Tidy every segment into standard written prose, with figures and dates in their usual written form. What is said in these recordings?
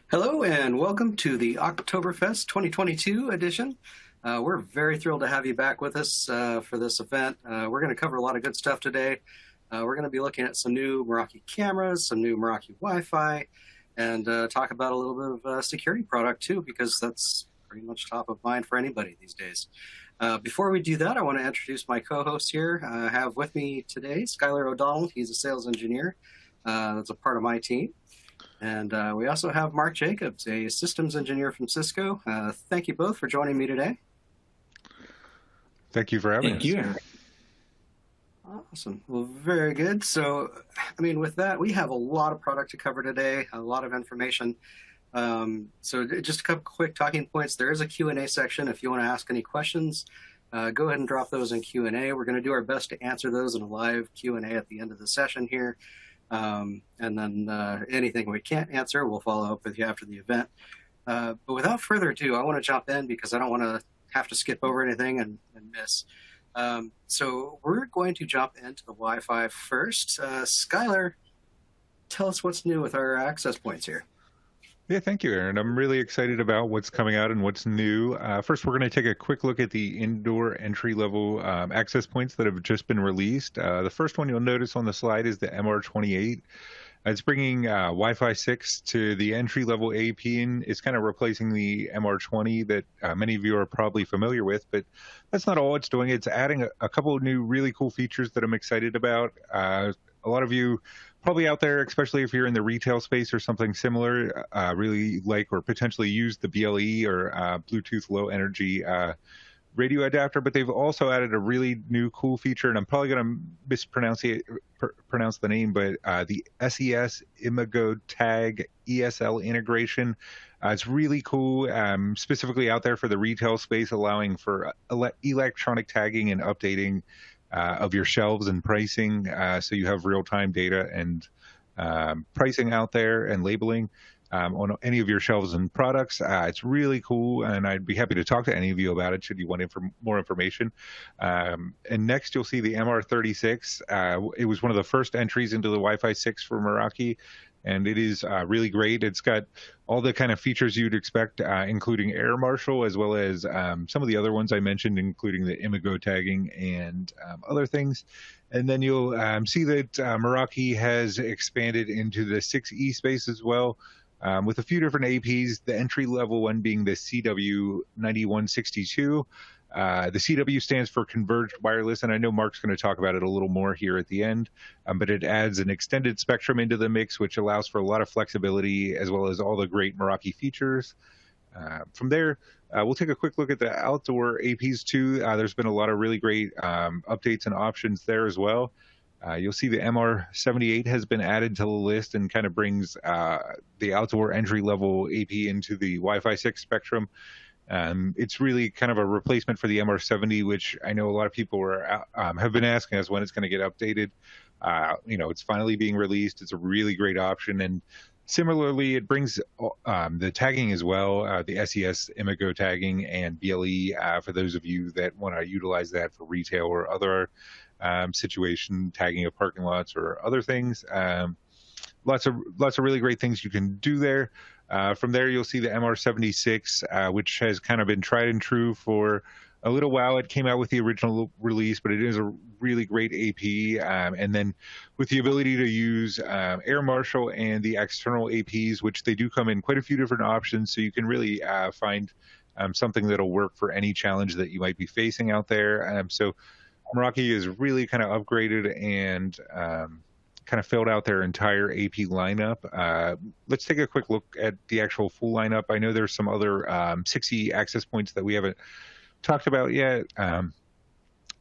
Hello and welcome to the Oktoberfest 2022 edition. We're very thrilled to have you back with us for this event. We're going to cover a lot of good stuff today. We're going to be looking at some new Meraki cameras, some new Meraki Wi-Fi, and talk about a little bit of security product too, because that's pretty much top of mind for anybody these days. Before we do that, I want to introduce my co-host here. I have with me today Skyler O'Donnell. He's a sales engineer that's a part of my team. And we also have Mark Jacobs, a systems engineer from Cisco. Thank you both for joining me today. Thank you for having us. Thank you. Awesome. Well, very good. So, with that, we have a lot of product to cover today, a lot of information. So just a couple quick talking points. There is a Q&A section. If you want to ask any questions, go ahead and drop those in Q&A. We're going to do our best to answer those in a live Q&A at the end of the session here. And then anything we can't answer, we'll follow up with you after the event. But without further ado, I want to jump in because I don't want to have to skip over anything and miss. So we're going to jump into the Wi-Fi first. Skyler, tell us what's new with our access points here. Yeah, thank you, Aaron. I'm really excited about what's coming out and what's new. First, we're going to take a quick look at the indoor entry-level access points that have just been released. The first one you'll notice on the slide is the MR28. It's bringing Wi-Fi 6 to the entry-level AP, and it's kind of replacing the MR20 that many of you are probably familiar with, but that's not all it's doing. It's adding a couple of new really cool features that I'm excited about. A lot of you probably out there, especially if you're in the retail space or something similar, really like or potentially use the BLE or Bluetooth low energy radio adapter, but they've also added a really new cool feature, and I'm probably going to mispronounce the name, but the SES Imago Tag ESL integration. It's really cool, specifically out there for the retail space, allowing for electronic tagging and updating of your shelves and pricing, so you have real-time data and pricing out there and labeling on any of your shelves and products. It's really cool, and I'd be happy to talk to any of you about it should you want more information. And next, you'll see the MR36. It was one of the first entries into the Wi-Fi 6 for Meraki, and it is really great. It's got all the kind of features you'd expect, including Air Marshal, as well as some of the other ones I mentioned, including the Imago tagging and other things. And then you'll see that Meraki has expanded into the 6E space as well, with a few different APs, the entry-level one being the CW9162. The CW stands for Converged Wireless, and I know Mark's going to talk about it a little more here at the end, but it adds an extended spectrum into the mix, which allows for a lot of flexibility, as well as all the great Meraki features. From there, we'll take a quick look at the outdoor APs too. There's been a lot of really great updates and options there as well. You'll see the MR78 has been added to the list and kind of brings the outdoor entry-level AP into the Wi-Fi 6 spectrum. It's really kind of a replacement for the MR70, which I know a lot of people have been asking us when it's going to get updated. It's finally being released. It's a really great option, and similarly, it brings the tagging as well, the SES Imago tagging and BLE for those of you that want to utilize that for retail or other situation, tagging of parking lots or other things. Lots of really great things you can do there. From there, you'll see the MR76, which has kind of been tried and true for a little while. It came out with the original release, but it is a really great AP. And then with the ability to use Air Marshal and the external APs, which they do come in quite a few different options, so you can really find something that'll work for any challenge that you might be facing out there. So Meraki is really kind of upgraded and kind of filled out their entire AP lineup. Let's take a quick look at the actual full lineup. I know there's some other 6E access points that we haven't talked about yet.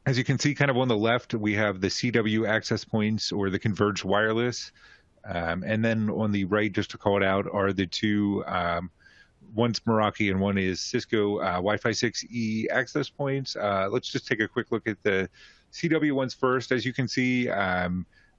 As you can see kind of on the left, we have the CW access points or the converged wireless. And then on the right, just to call it out, are the two, one's Meraki and one is Cisco Wi-Fi 6E access points. Let's just take a quick look at the CW ones first. As you can see,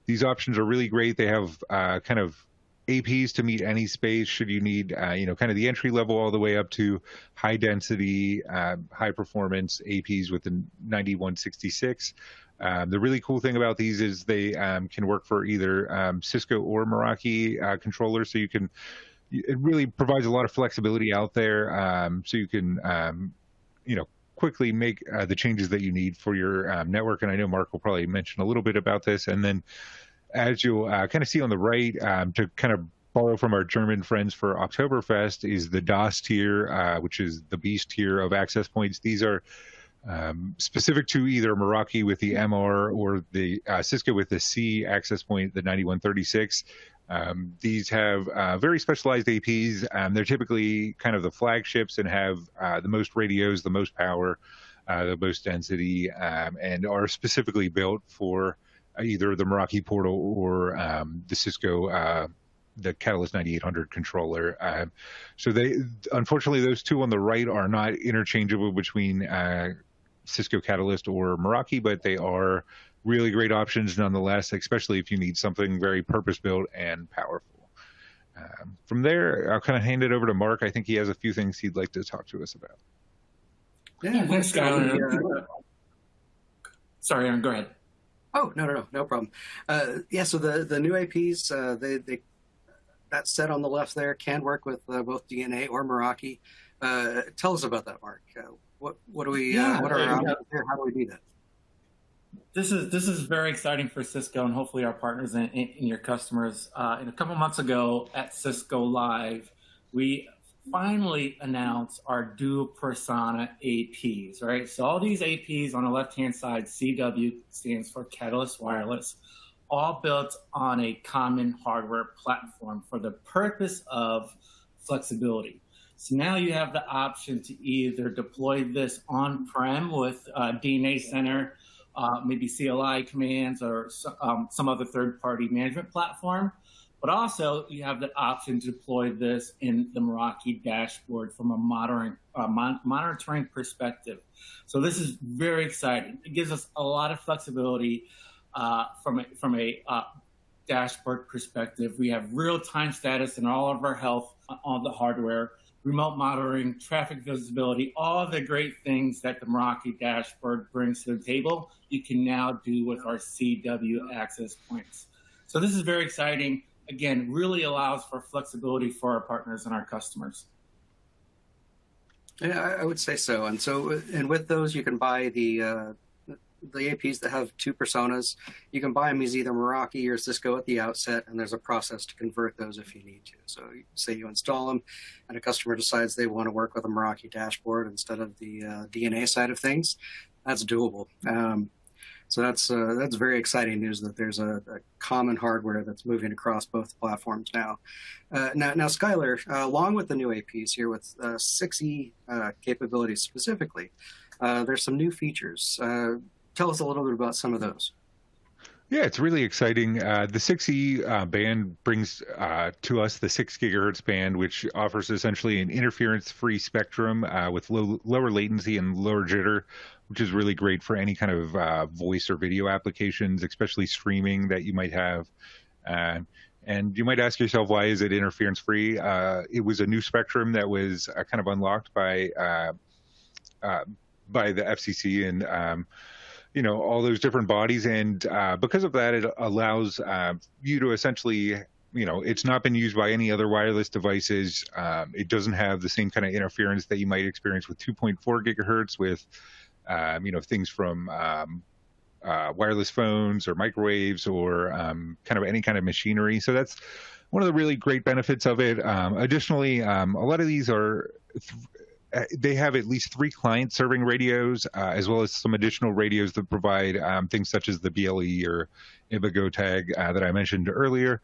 these options are really great. They have kind of APs to meet any space should you need, kind of the entry level all the way up to high density, high performance APs with the 9166. The really cool thing about these is they can work for either Cisco or Meraki controllers, so you can it really provides a lot of flexibility out there, so you can quickly make the changes that you need for your network. And I know Mark will probably mention a little bit about this. And then as you'll kind of see on the right, to kind of borrow from our German friends for Oktoberfest, is the DOS tier, which is the beast tier of access points. These are specific to either Meraki with the MR or the Cisco with the C access point, the 9136. These have very specialized APs. They're typically kind of the flagships and have the most radios, the most power, the most density, and are specifically built for either the Meraki portal or the Cisco the Catalyst 9800 controller. So unfortunately, those two on the right are not interchangeable between Cisco Catalyst or Meraki, but they are really great options nonetheless, especially if you need something very purpose-built and powerful. From there, I'll kind of hand it over to Mark. I think he has a few things he'd like to talk to us about. Yeah, thanks, Skyler. Sorry, Aaron, go ahead. Oh, no problem. Yeah, so the new APs, that set on the left there can work with both DNA or Meraki. Tell us about that, Mark. What do we? What are our options here? How do we do that? This is very exciting for Cisco and hopefully our partners and your customers. And a couple months ago at Cisco Live, we finally announced our dual persona APs, right? So all these APs on the left-hand side, CW stands for Catalyst Wireless, all built on a common hardware platform for the purpose of flexibility. So now you have the option to either deploy this on-prem with DNA Center, maybe CLI commands or some other third-party management platform, but also you have the option to deploy this in the Meraki dashboard from a monitoring perspective. So this is very exciting. It gives us a lot of flexibility from a dashboard perspective. We have real-time status in all of our health on the hardware, remote monitoring, traffic visibility, all the great things that the Meraki dashboard brings to the table, you can now do with our CW access points. So this is very exciting. Again, really allows for flexibility for our partners and our customers. Yeah, I would say so. And with those, you can buy the APs that have two personas. You can buy them as either Meraki or Cisco at the outset, and there's a process to convert those if you need to. So say you install them, and a customer decides they want to work with a Meraki dashboard instead of the DNA side of things. That's doable. So that's very exciting news that there's a common hardware that's moving across both platforms now. Now, Skyler, along with the new APs here with 6E capabilities specifically, there's some new features. Tell us a little bit about some of those. Yeah, it's really exciting. The 6E band brings to us the 6 gigahertz band, which offers essentially an interference-free spectrum with lower latency and lower jitter, which is really great for any kind of voice or video applications, especially streaming that you might have. And you might ask yourself, why is it interference-free? It was a new spectrum that was kind of unlocked by the FCC and all those different bodies. And because of that, it allows you to essentially, it's not been used by any other wireless devices. It doesn't have the same kind of interference that you might experience with 2.4 gigahertz with, things from wireless phones or microwaves or kind of any kind of machinery. So that's one of the really great benefits of it. Additionally, a lot of these are they have at least 3 client-serving radios, as well as some additional radios that provide things such as the BLE or Ibago tag that I mentioned earlier.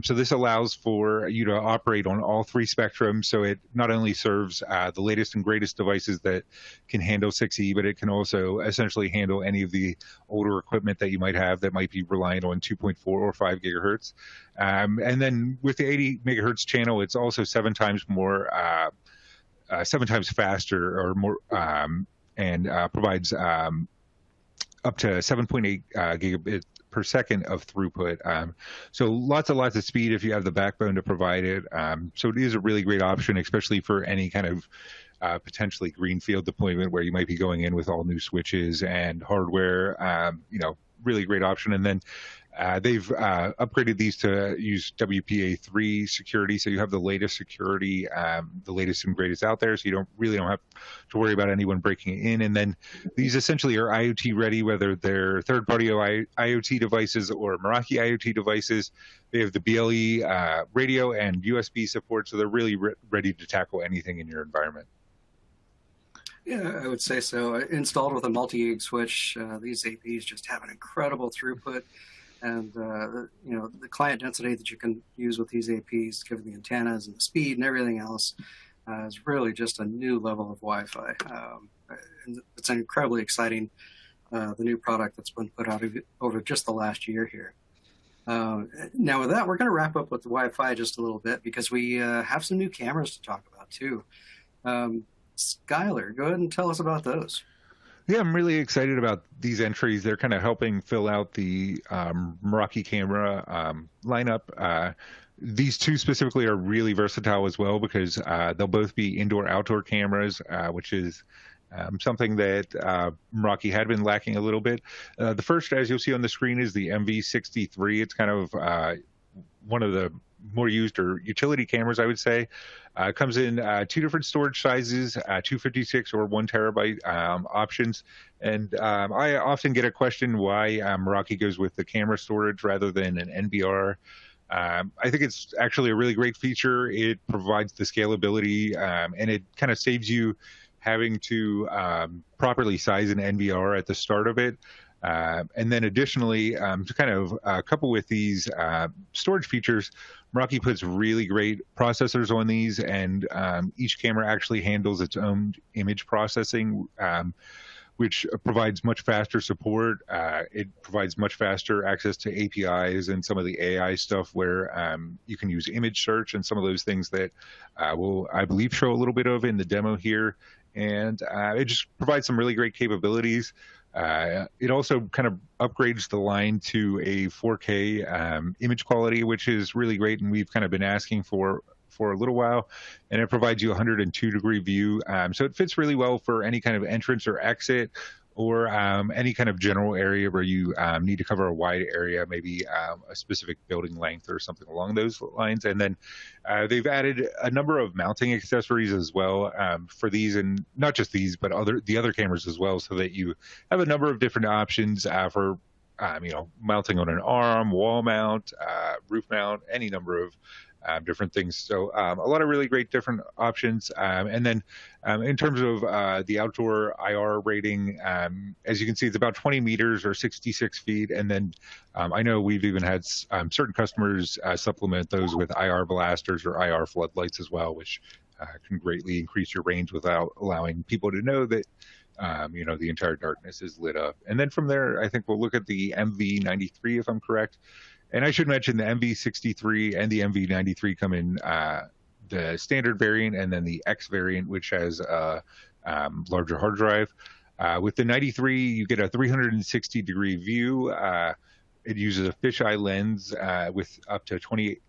So this allows for you to operate on all 3 spectrums. So it not only serves the latest and greatest devices that can handle 6E, but it can also essentially handle any of the older equipment that you might have that might be reliant on 2.4 or 5 gigahertz. And then with the 80 megahertz channel, it's also 7 times more 7 times faster or more, and provides up to 7.8 gigabit per second of throughput. So lots of speed if you have the backbone to provide it. So it is a really great option, especially for any kind of potentially greenfield deployment where you might be going in with all new switches and hardware, really great option. And then they've upgraded these to use WPA3 security, so you have the latest security, the latest and greatest out there, so you don't have to worry about anyone breaking it in. And then these essentially are IoT ready, whether they're third-party IoT devices or Meraki IoT devices. They have the BLE radio and USB support, so they're really ready to tackle anything in your environment. Yeah, I would say so. Installed with a multi-gig switch, these APs just have an incredible throughput. And the client density that you can use with these APs, given the antennas and the speed and everything else, is really just a new level of Wi-Fi. And it's incredibly exciting, the new product that's been put out over just the last year here. Now with that, we're going to wrap up with the Wi-Fi just a little bit because we have some new cameras to talk about too. Skyler, go ahead and tell us about those. Yeah, I'm really excited about these entries. They're kind of helping fill out the Meraki camera lineup. These two specifically are really versatile as well because they'll both be indoor-outdoor cameras, which is something that Meraki had been lacking a little bit. The first, as you'll see on the screen, is the MV63. It's kind of one of the more used or utility cameras, I would say. It comes in two different storage sizes, 256 or 1 terabyte options. And I often get a question why Meraki goes with the camera storage rather than an NBR. I think it's actually a really great feature. It provides the scalability and it kind of saves you having to properly size an NVR at the start of it. And then additionally, to kind of couple with these storage features, Meraki puts really great processors on these, and each camera actually handles its own image processing, which provides much faster support. It provides much faster access to APIs and some of the AI stuff where you can use image search and some of those things that we'll, I believe, show a little bit of in the demo here. And it just provides some really great capabilities. It also kind of upgrades the line to a 4K image quality, which is really great, and we've kind of been asking for a little while. And it provides you a 102-degree view, so it fits really well for any kind of entrance or exit, or any kind of general area where you need to cover a wide area, maybe a specific building length or something along those lines. And then they've added a number of mounting accessories as well for these, and not just these, but the other cameras as well, so that you have a number of different options for mounting on an arm, wall mount, roof mount, any number of different things. So a lot of really great different options. And then in terms of the outdoor IR rating, as you can see, it's about 20 meters or 66 feet. And then I know we've even had certain customers supplement those with IR blasters or IR floodlights as well, which can greatly increase your range without allowing people to know that the entire darkness is lit up. And then from there, I think we'll look at the MV93, if I'm correct. And I should mention the MV63 and the MV93 come in the standard variant and then the X variant, which has a larger hard drive. With the 93, you get a 360-degree view. It uses a fisheye lens with up to 28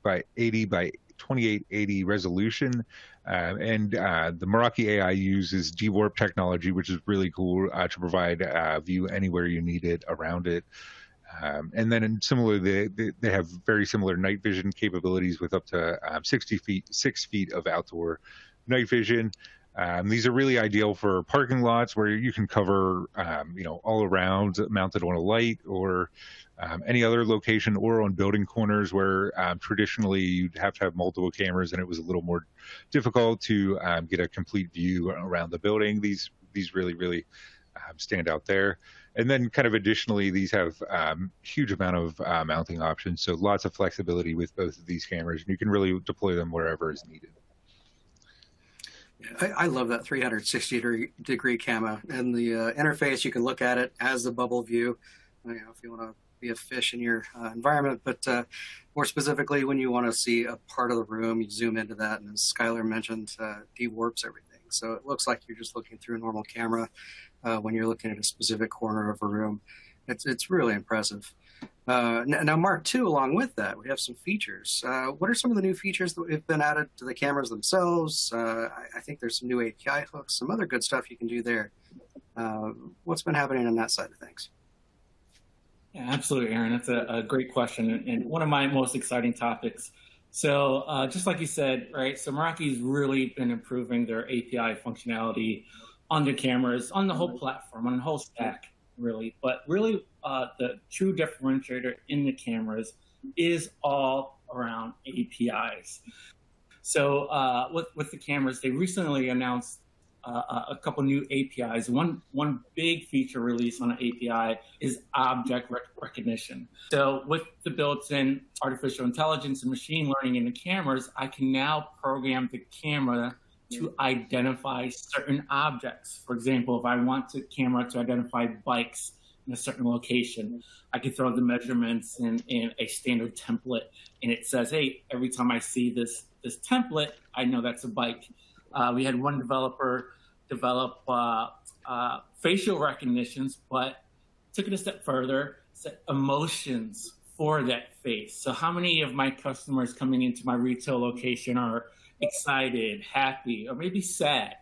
by 80 by 2880 resolution. And the Meraki AI uses D-Warp technology, which is really cool to provide view anywhere you need it around it. And then similarly, they have very similar night vision capabilities with up to 6 feet of outdoor night vision. These are really ideal for parking lots where you can cover, all around, mounted on a light, or any other location, or on building corners where traditionally you'd have to have multiple cameras and it was a little more difficult to get a complete view around the building. These really, really stand out there. And then kind of additionally, these have huge amount of mounting options. So lots of flexibility with both of these cameras. And you can really deploy them wherever is needed. I love that 360-degree camera. And the interface, you can look at it as the bubble view, if you want to be a fish in your environment. But more specifically, when you want to see a part of the room, you zoom into that. And as Skyler mentioned, de-warps everything. So it looks like you're just looking through a normal camera when you're looking at a specific corner of a room. It's really impressive. Now, Mark, too, along with that, we have some features. What are some of the new features that have been added to the cameras themselves? I think there's some new API hooks, some other good stuff you can do there. What's been happening on that side of things? Yeah, absolutely, Aaron. That's a great question and one of my most exciting topics. So, just like you said, right? So Meraki's really been improving their API functionality on their cameras, on the whole platform, on the whole stack, really. But really, the true differentiator in the cameras is all around APIs. So, with the cameras, they recently announced a couple new APIs. One big feature release on an API is object recognition. So with the built-in artificial intelligence and machine learning in the cameras, I can now program the camera to identify certain objects. For example, if I want the camera to identify bikes in a certain location, I can throw the measurements in a standard template, and it says, hey, every time I see this template, I know that's a bike. We had one developer develop facial recognitions, but took it a step further, set emotions for that face. So how many of my customers coming into my retail location are excited, happy, or maybe sad?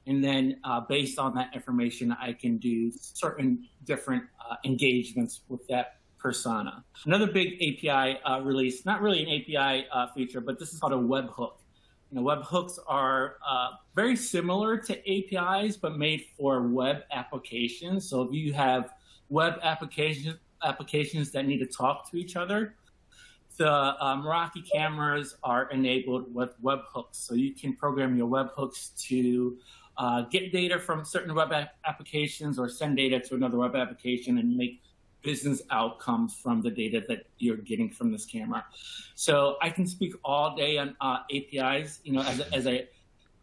And then based on that information, I can do certain different engagements with that persona. Another big API release, not really an API feature, but this is called a webhook. Webhooks are very similar to APIs, but made for web applications. So if you have web applications that need to talk to each other, the Meraki cameras are enabled with webhooks. So you can program your webhooks to get data from certain web applications or send data to another web application and make business outcomes from the data that you're getting from this camera. So I can speak all day on APIs. As a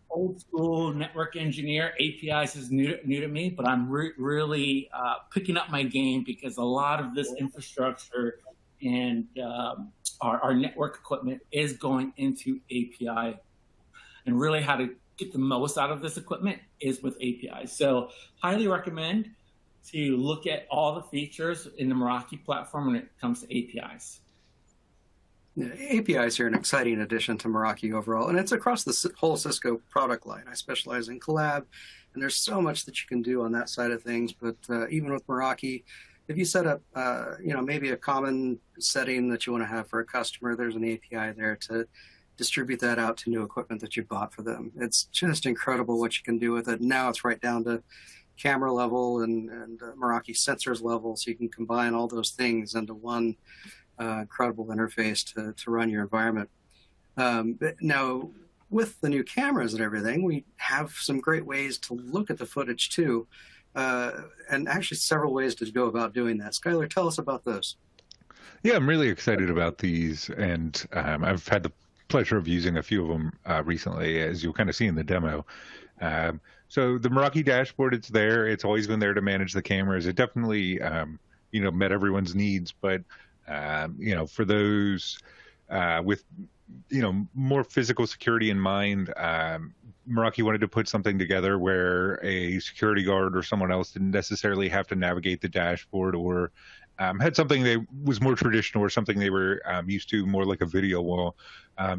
old school network engineer, APIs is new to me, but I'm really picking up my game because a lot of this infrastructure and our network equipment is going into API, and really how to get the most out of this equipment is with APIs. So highly recommend to look at all the features in the Meraki platform when it comes to APIs. Yeah, APIs are an exciting addition to Meraki overall, and it's across the whole Cisco product line. I specialize in collab, and there's so much that you can do on that side of things. But even with Meraki, if you set up, maybe a common setting that you want to have for a customer, there's an API there to distribute that out to new equipment that you bought for them. It's just incredible what you can do with it. Now it's right down to camera level and Meraki sensors level, so you can combine all those things into one incredible interface to run your environment. But now, with the new cameras and everything, we have some great ways to look at the footage too, and actually several ways to go about doing that. Skyler, tell us about those. Yeah, I'm really excited about these, and I've had the pleasure of using a few of them recently, as you'll kind of see in the demo. So the Meraki dashboard, it's there. It's always been there to manage the cameras. It definitely, met everyone's needs. But, for those with, more physical security in mind, Meraki wanted to put something together where a security guard or someone else didn't necessarily have to navigate the dashboard, or had something that was more traditional or something they were used to, more like a video wall.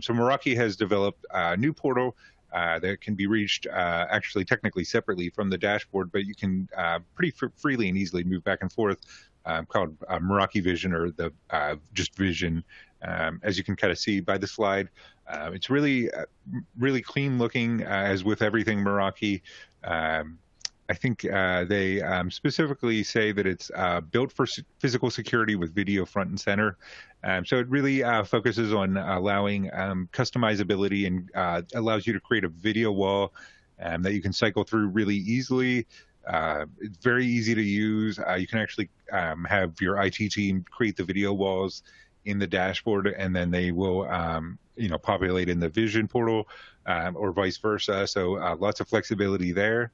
So Meraki has developed a new portal that can be reached actually technically separately from the dashboard, but you can pretty freely and easily move back and forth, called Meraki Vision, or the just Vision. As you can kind of see by the slide, it's really clean looking, as with everything Meraki. I think they specifically say that it's built for physical security with video front and center. So it really focuses on allowing customizability, and allows you to create a video wall that you can cycle through really easily. It's very easy to use. You can actually have your IT team create the video walls in the dashboard, and then they will populate in the Vision portal, or vice versa. So lots of flexibility there.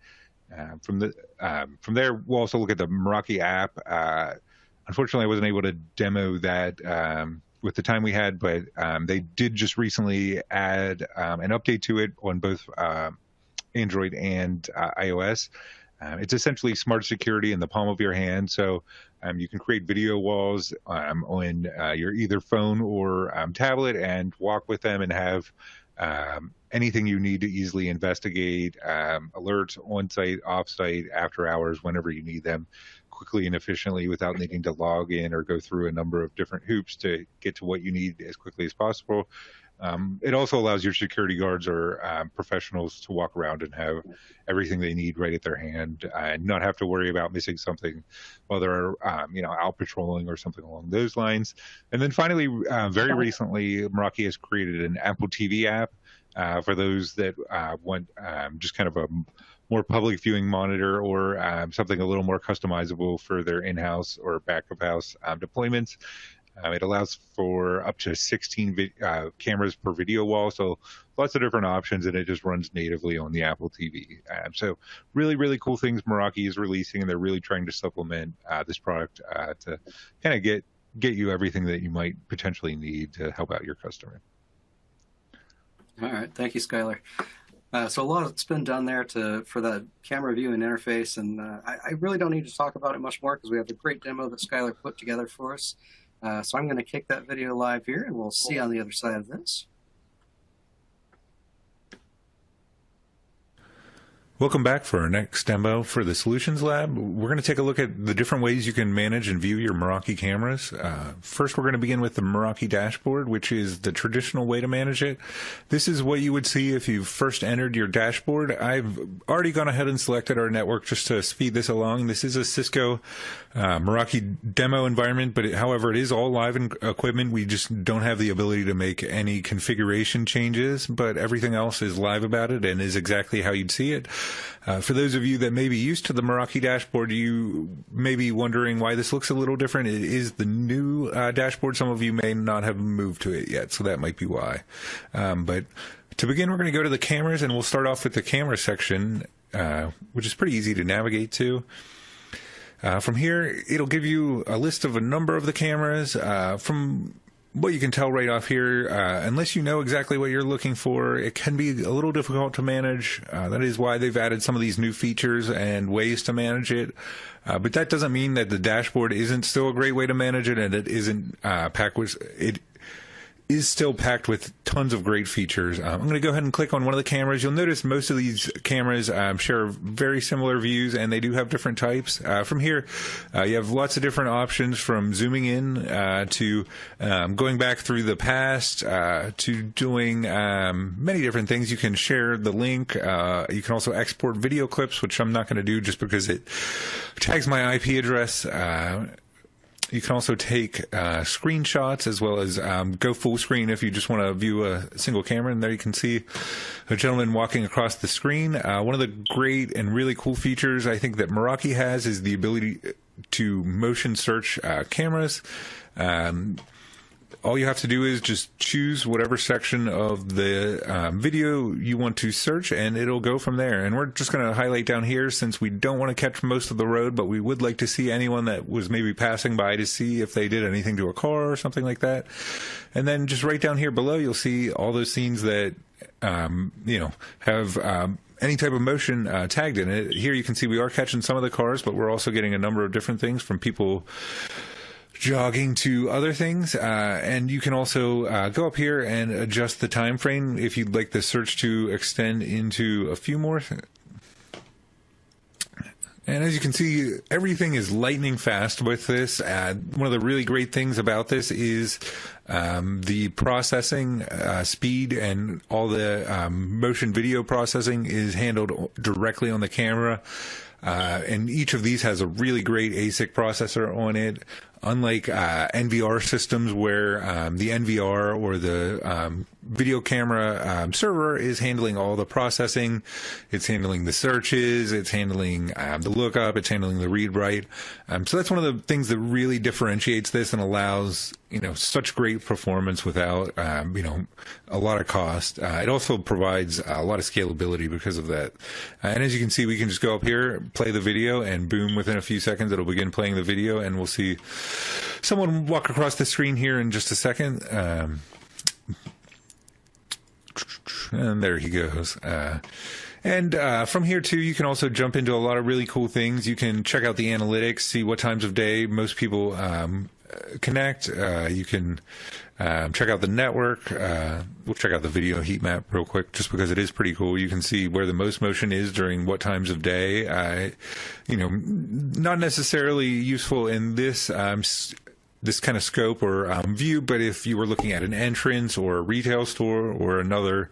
From there, we'll also look at the Meraki app. Unfortunately, I wasn't able to demo that with the time we had, but they did just recently add an update to it on both Android and iOS. It's essentially smart security in the palm of your hand. So you can create video walls on your either phone or tablet, and walk with them and have anything you need to easily investigate, alerts on-site, off-site, after hours, whenever you need them, quickly and efficiently without needing to log in or go through a number of different hoops to get to what you need as quickly as possible. It also allows your security guards or professionals to walk around and have everything they need right at their hand and not have to worry about missing something while they're out patrolling or something along those lines. And then finally, very recently, Meraki has created an Apple TV app for those that want just kind of a more public viewing monitor or something a little more customizable for their in-house or back-of-house deployments. It allows for up to 16 cameras per video wall, so lots of different options, and it just runs natively on the Apple TV. So really, really cool things Meraki is releasing, and they're really trying to supplement this product to kind of get you everything that you might potentially need to help out your customer. All right, thank you, Skyler. So a lot has been done there for the camera view and interface, and I really don't need to talk about it much more because we have the great demo that Skyler put together for us. So I'm going to kick that video live here, and we'll see on the other side of this. Welcome back for our next demo for the Solutions Lab. We're going to take a look at the different ways you can manage and view your Meraki cameras. First, we're going to begin with the Meraki dashboard, which is the traditional way to manage it. This is what you would see if you first entered your dashboard. I've already gone ahead and selected our network just to speed this along. This is a Cisco Meraki demo environment, but however, it is all live equipment. We just don't have the ability to make any configuration changes, but everything else is live about it and is exactly how you'd see it. For those of you that may be used to the Meraki dashboard, you may be wondering why this looks a little different. It is the new dashboard. Some of you may not have moved to it yet, so that might be why. But to begin, we're going to go to the cameras, and we'll start off with the camera section, which is pretty easy to navigate to. From here, it'll give you a list of a number of the cameras. From what you can tell right off here, unless you know exactly what you're looking for, it can be a little difficult to manage. That is why they've added some of these new features and ways to manage it. But that doesn't mean that the dashboard isn't still a great way to manage it, and it isn't packed with it. Is still packed with tons of great features. I'm going to go ahead and click on one of the cameras. You'll notice most of these cameras share very similar views, and they do have different types. From here, you have lots of different options, from zooming in to going back through the past to doing many different things. You can share the link. You can also export video clips, which I'm not going to do just because it tags my IP address. You can also take screenshots, as well as go full screen if you just want to view a single camera. And there you can see a gentleman walking across the screen. One of the great and really cool features I think that Meraki has is the ability to motion search cameras. All you have to do is just choose whatever section of the video you want to search, and it'll go from there. And we're just going to highlight down here, since we don't want to catch most of the road, but we would like to see anyone that was maybe passing by to see if they did anything to a car or something like that. And then just right down here below, you'll see all those scenes that have any type of motion tagged in it. Here you can see we are catching some of the cars, but we're also getting a number of different things, from people jogging to other things, and you can also go up here and adjust the time frame if you'd like the search to extend into a few more. And as you can see, everything is lightning fast with this. One of the really great things about this is the processing speed, and all the motion video processing is handled directly on the camera. And each of these has a really great ASIC processor on it. Unlike NVR systems, where the NVR or the video camera server is handling all the processing, it's handling the searches, it's handling the lookup, it's handling the read-write. So that's one of the things that really differentiates this and allows such great performance without a lot of cost. It also provides a lot of scalability because of that. And as you can see, we can just go up here, play the video, and boom, within a few seconds it'll begin playing the video, and we'll see someone walk across the screen here in just a second. And there he goes. And from here, too, you can also jump into a lot of really cool things. You can check out the analytics, see what times of day most people connect. You can check out the network. We'll check out the video heat map real quick just because it is pretty cool. You can see where the most motion is during what times of day. Not necessarily useful in this this kind of scope or view, but if you were looking at an entrance or a retail store or another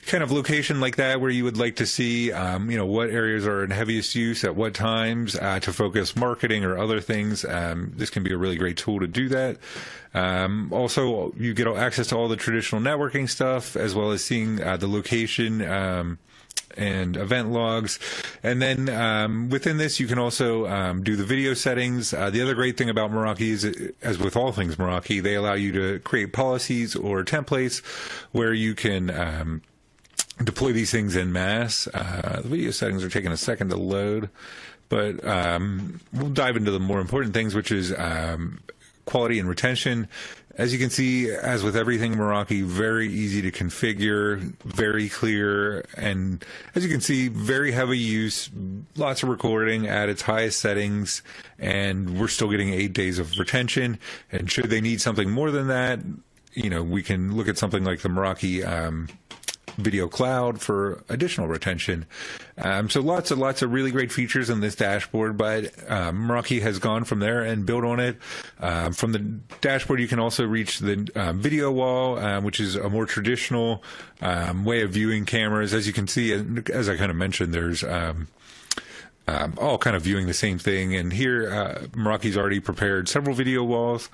kind of location like that where you would like to see what areas are in heaviest use at what times to focus marketing or other things, this can be a really great tool to do that. Also, you get access to all the traditional networking stuff as well as seeing the location and event logs. And then within this, you can also do the video settings. The other great thing about Meraki is, as with all things Meraki, they allow you to create policies or templates where you can deploy these things en masse. The video settings are taking a second to load, but we'll dive into the more important things, which is quality and retention. As you can see, as with everything Meraki, very easy to configure, very clear, and as you can see, very heavy use, lots of recording at its highest settings, and we're still getting 8 days of retention. And should they need something more than that, we can look at something like the Meraki Video Cloud for additional retention. So lots of really great features in this dashboard, but Meraki has gone from there and built on it. From the dashboard, you can also reach the video wall, which is a more traditional way of viewing cameras. As you can see, as I kind of mentioned, there's all kind of viewing the same thing. And here, Meraki's already prepared several video walls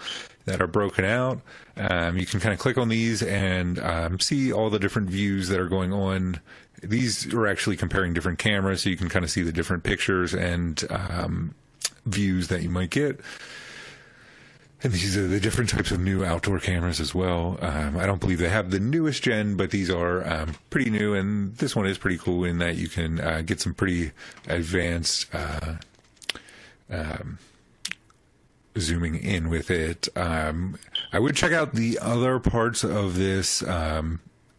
that are broken out. You can kind of click on these and see all the different views that are going on. These are actually comparing different cameras, so you can kind of see the different pictures and views that you might get. And these are the different types of new outdoor cameras as well. I don't believe they have the newest gen, but these are pretty new, and this one is pretty cool in that you can get some pretty advanced zooming in with it. I would check out the other parts of this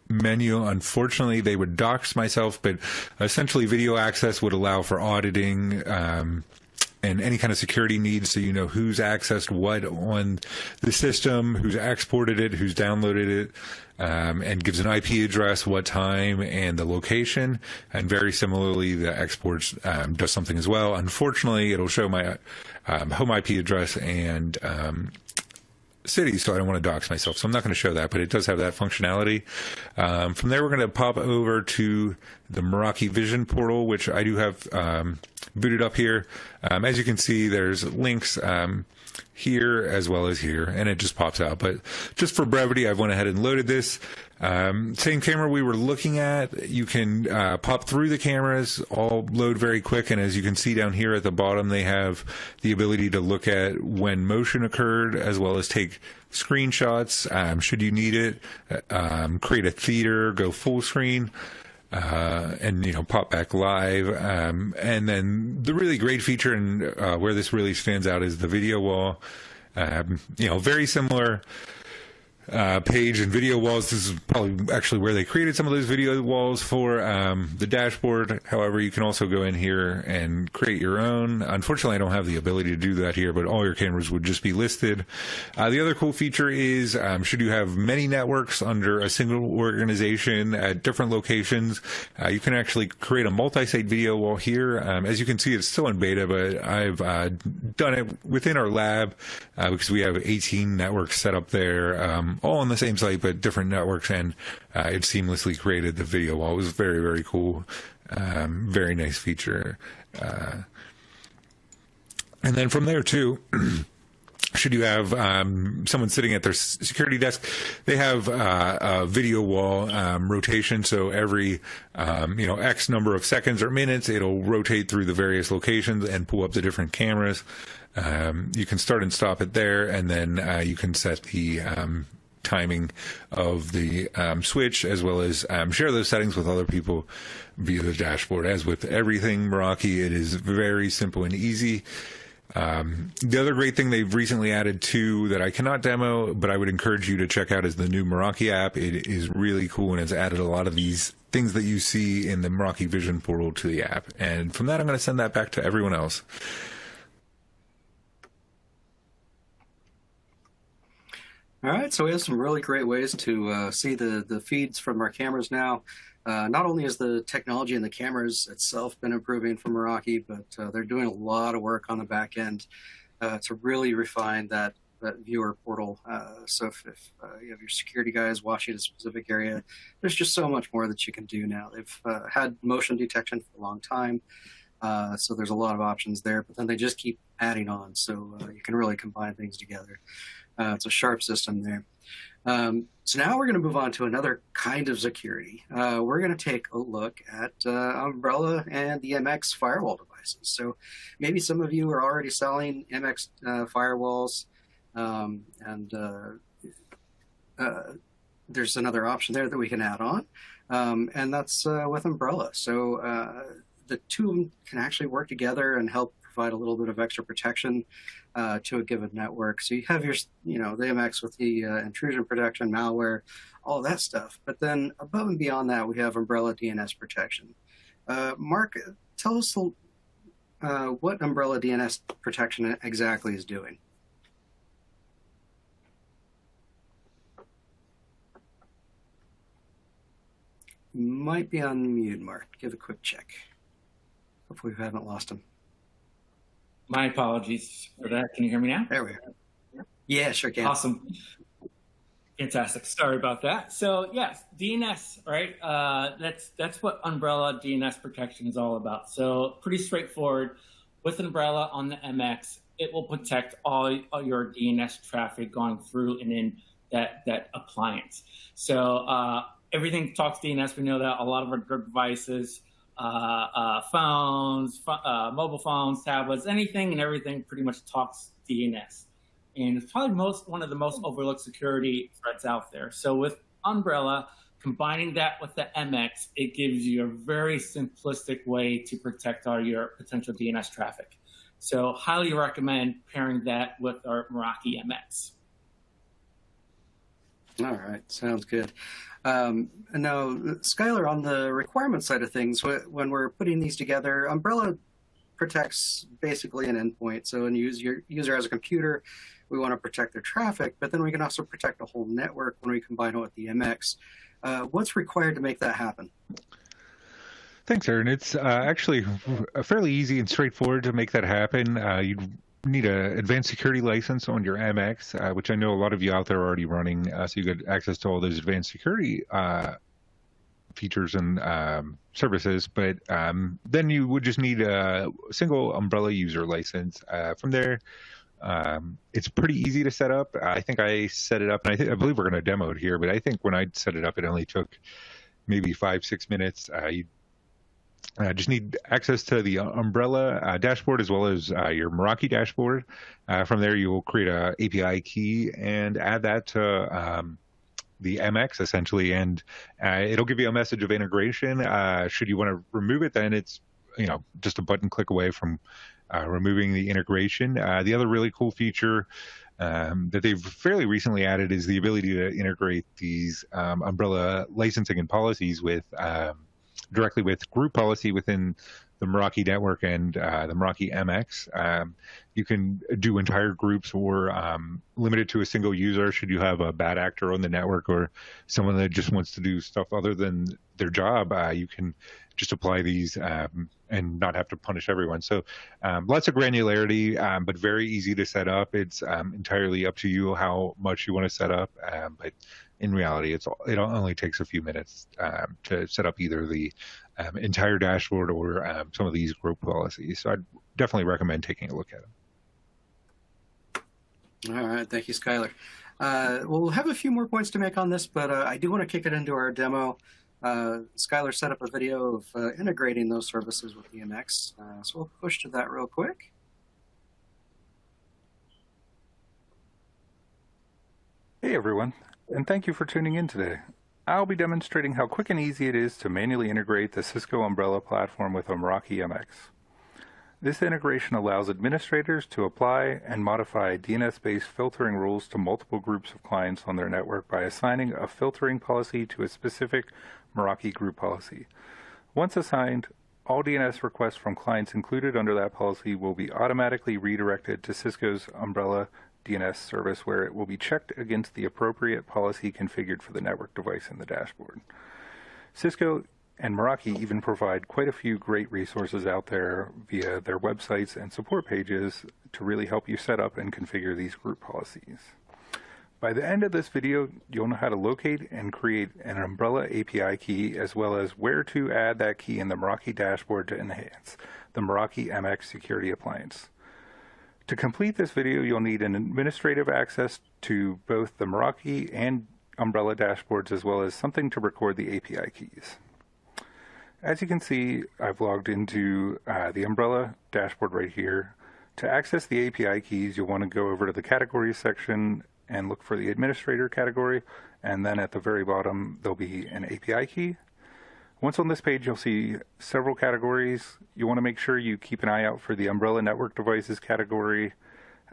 menu. Unfortunately, they would dox myself, but essentially video access would allow for auditing and any kind of security needs, so you know who's accessed what on the system, who's exported it, who's downloaded it, and gives an IP address, what time, and the location. And very similarly, the exports does something as well. Unfortunately, it'll show my home IP address and city, so I don't want to dox myself, so I'm not going to show that, but it does have that functionality. From there, we're going to pop over to the Meraki Vision portal, which I do have booted up here. As you can see, there's links here as well as here, and it just pops out. But just for brevity, I've went ahead and loaded this. Same camera we were looking at. You can pop through the cameras, all load very quick, and as you can see down here at the bottom, they have the ability to look at when motion occurred, as well as take screenshots should you need it, create a theater, go full screen, and pop back live. And then the really great feature and where this really stands out is the video wall. Very similar page and video walls. This is probably actually where they created some of those video walls for the dashboard. However, you can also go in here and create your own. Unfortunately, I don't have the ability to do that here, but all your cameras would just be listed. The other cool feature is should you have many networks under a single organization at different locations, you can actually create a multi-site video wall here. As you can see, it's still in beta, but I've done it within our lab because we have 18 networks set up there, all on the same site, but different networks, and it seamlessly created the video wall. It was very, very cool. Very nice feature. And then from there, too, should you have someone sitting at their security desk, they have a video wall rotation. So every X number of seconds or minutes, it'll rotate through the various locations and pull up the different cameras. You can start and stop it there, and then you can set the timing of the switch, as well as share those settings with other people via the dashboard. As with everything Meraki, it is very simple and easy. The other great thing they've recently added too that I cannot demo, but I would encourage you to check out, is the new Meraki app. It is really cool, and it's added a lot of these things that you see in the Meraki Vision portal to the app. And from that, I'm going to send that back to everyone else. All right, so we have some really great ways to see the feeds from our cameras now. Not only has the technology in the cameras itself been improving for Meraki, but they're doing a lot of work on the back end to really refine that viewer portal. So if you have your security guys watching a specific area, there's just so much more that you can do now. They've had motion detection for a long time, so there's a lot of options there, but then they just keep adding on, so you can really combine things together. It's a sharp system there. So now we're going to move on to another kind of security. We're going to take a look at Umbrella and the MX firewall devices. So maybe some of you are already selling MX firewalls, and there's another option there that we can add on, and that's with Umbrella. So the two of them can actually work together and help provide a little bit of extra protection to a given network. So you have your, the MX with the intrusion protection, malware, all that stuff. But then above and beyond that, we have Umbrella DNS protection. Mark, tell us what Umbrella DNS protection exactly is doing. You might be on mute, Mark. Give a quick check. Hopefully we haven't lost him. My apologies for that. Can you hear me now? There we are. Yeah, sure can. Awesome. Fantastic. Sorry about that. So yes, DNS, right? That's what Umbrella DNS protection is all about. So pretty straightforward. With Umbrella on the MX, it will protect all your DNS traffic going through and in that appliance. So everything talks DNS. We know that a lot of our devices, phones, mobile phones, tablets, anything and everything pretty much talks DNS. And it's probably one of the most overlooked security threats out there. So with Umbrella, combining that with the MX, it gives you a very simplistic way to protect all your potential DNS traffic. So highly recommend pairing that with our Meraki MX. All right, sounds good. And now, Skyler, on the requirement side of things, when we're putting these together, Umbrella protects basically an endpoint. So when your user has a computer, we want to protect their traffic, but then we can also protect a whole network when we combine it with the MX. What's required to make that happen? Thanks, Aaron. It's actually fairly easy and straightforward to make that happen. You'd need an advanced security license on your MX, which I know a lot of you out there are already running, so you get access to all those advanced security features and services. But then you would just need a single Umbrella user license. From there, it's pretty easy to set up. I think I set it up, and I believe we're going to demo it here, but I think when I set it up, it only took maybe 5-6 minutes. You just need access to the Umbrella dashboard as well as your Meraki dashboard. From there, you will create an API key and add that to the MX essentially, and it'll give you a message of integration. Should you want to remove it, then it's just a button click away from removing the integration. The other really cool feature that they've fairly recently added is the ability to integrate these Umbrella licensing and policies with directly with group policy within the Meraki network and the Meraki MX. You can do entire groups or limit it to a single user should you have a bad actor on the network or someone that just wants to do stuff other than their job. You can just apply these and not have to punish everyone. So lots of granularity, but very easy to set up. It's entirely up to you how much you want to set up. But in reality, it only takes a few minutes to set up either the entire dashboard or some of these group policies. So I'd definitely recommend taking a look at them. All right, thank you, Skyler. We'll have a few more points to make on this, but I do want to kick it into our demo. Skyler set up a video of integrating those services with the MX, so we'll push to that real quick. Hey everyone, and thank you for tuning in today. I'll be demonstrating how quick and easy it is to manually integrate the Cisco Umbrella platform with a Meraki MX. This integration allows administrators to apply and modify DNS-based filtering rules to multiple groups of clients on their network by assigning a filtering policy to a specific Meraki group policy. Once assigned, all DNS requests from clients included under that policy will be automatically redirected to Cisco's Umbrella DNS service where it will be checked against the appropriate policy configured for the network device in the dashboard. Cisco and Meraki even provide quite a few great resources out there via their websites and support pages to really help you set up and configure these group policies. By the end of this video, you'll know how to locate and create an Umbrella API key, as well as where to add that key in the Meraki dashboard to enhance the Meraki MX security appliance. To complete this video, you'll need an administrative access to both the Meraki and Umbrella dashboards, as well as something to record the API keys. As you can see, I've logged into the Umbrella dashboard right here. To access the API keys, you'll want to go over to the categories section and look for the administrator category, and then at the very bottom there'll be an API key. Once on this page, you'll see several categories. You want to make sure you keep an eye out for the Umbrella Network Devices category.